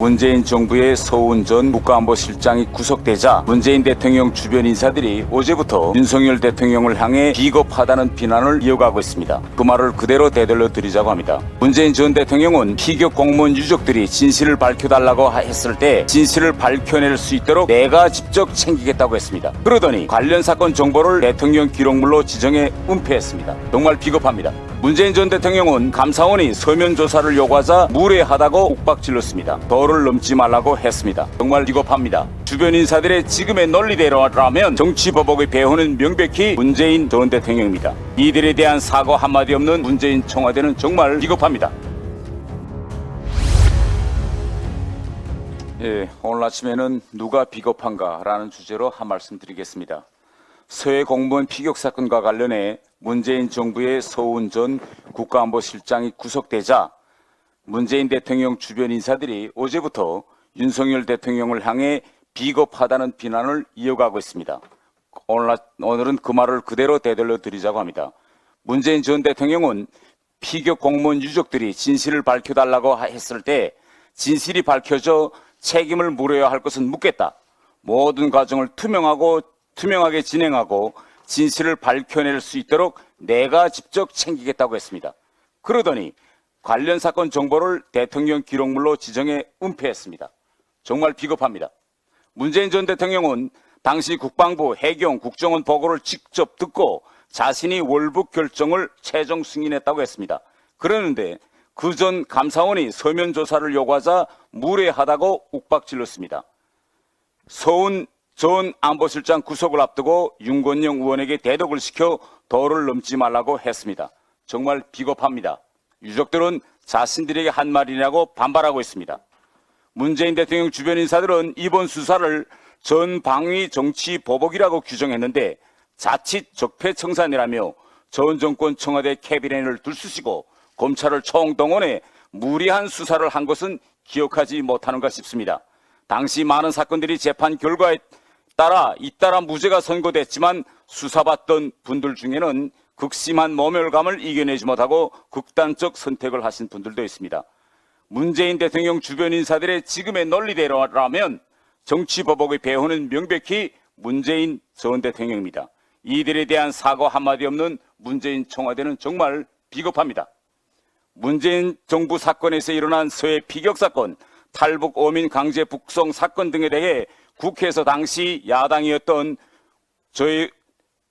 문재인 정부의 서훈 전 국가안보실장이 구속되자 문재인 대통령 주변 인사들이 어제부터 윤석열 대통령을 향해 비겁하다는 비난을 이어가고 있습니다. 그 말을 그대로 되돌려 드리자고 합니다. 문재인 전 대통령은 피격 공무원 유족들이 진실을 밝혀달라고 했을 때 진실을 밝혀낼 수 있도록 내가 직접 챙기겠다고 했습니다. 그러더니 관련 사건 정보를 대통령 기록물로 지정해 은폐했습니다. 정말 비겁합니다. 문재인 전 대통령은 감사원이 서면 조사를 요구하자 무례하다고 욱박질렀습니다. 도를 넘지 말라고 했습니다. 정말 비겁합니다. 주변 인사들의 지금의 논리대로라면 정치보복의 배후는 명백히 문재인 전 대통령입니다. 이들에 대한 사과 한마디 없는 문재인 청와대는 정말 비겁합니다. 오늘 아침에는 누가 비겁한가라는 주제로 한 말씀 드리겠습니다. 서해 공무원 피격 사건과 관련해 문재인 정부의 서훈 전 국가안보실장이 구속되자 문재인 대통령 주변 인사들이 어제부터 윤석열 대통령을 향해 비겁하다는 비난을 이어가고 있습니다. 오늘은 그 말을 그대로 되돌려 드리자고 합니다. 문재인 전 대통령은 피격 공무원 유족들이 진실을 밝혀달라고 했을 때 진실이 밝혀져 책임을 물어야 할 것은 묻겠다. 모든 과정을 투명하게 진행하고 진실을 밝혀낼 수 있도록 내가 직접 챙기겠다고 했습니다. 그러더니 관련 사건 정보를 대통령 기록물로 지정해 은폐했습니다. 정말 비겁합니다. 문재인 전 대통령은 당시 국방부, 해경, 국정원 보고를 직접 듣고 자신이 월북 결정을 최종 승인했다고 했습니다. 그러는데 그 전 감사원이 서면 조사를 요구하자 무례하다고 욱박질렀습니다. 서훈 전 안보실장 구속을 앞두고 윤건영 의원에게 대독을 시켜 도를 넘지 말라고 했습니다. 정말 비겁합니다. 유족들은 자신들에게 한 말이냐고 반발하고 있습니다. 문재인 대통령 주변 인사들은 이번 수사를 전방위 정치 보복이라고 규정했는데 자칫 적폐청산이라며 전 정권 청와대 캐비넷을 들쑤시고 검찰을 총동원해 무리한 수사를 한 것은 기억하지 못하는가 싶습니다. 당시 많은 사건들이 재판 결과에 따라 잇따라 무죄가 선고됐지만 수사받던 분들 중에는 극심한 모멸감을 이겨내지 못하고 극단적 선택을 하신 분들도 있습니다. 문재인 대통령 주변 인사들의 지금의 논리대로라면 정치보복의 배후는 명백히 문재인 전 대통령입니다. 이들에 대한 사과 한마디 없는 문재인 청와대는 정말 비겁합니다. 문재인 정부 사건에서 일어난 서해 피격 사건, 탈북 어민 강제 북송 사건 등에 대해 국회에서 당시 야당이었던 저희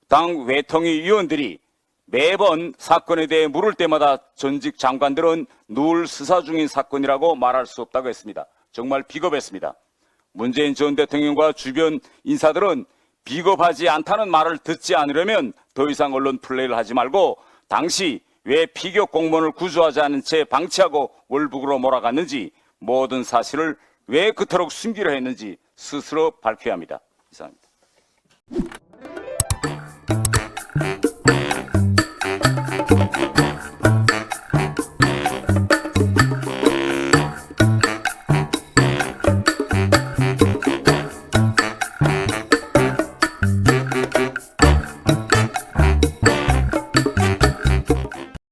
당 외통위 의원들이 매번 사건에 대해 물을 때마다 전직 장관들은 늘 수사 중인 사건이라고 말할 수 없다고 했습니다. 정말 비겁했습니다. 문재인 전 대통령과 주변 인사들은 비겁하지 않다는 말을 듣지 않으려면 더 이상 언론 플레이를 하지 말고 당시 왜 피격 공무원을 구조하지 않은 채 방치하고 월북으로 몰아갔는지 모든 사실을 왜 그토록 숨기려 했는지 스스로 밝혀야 합니다. 이상입니다.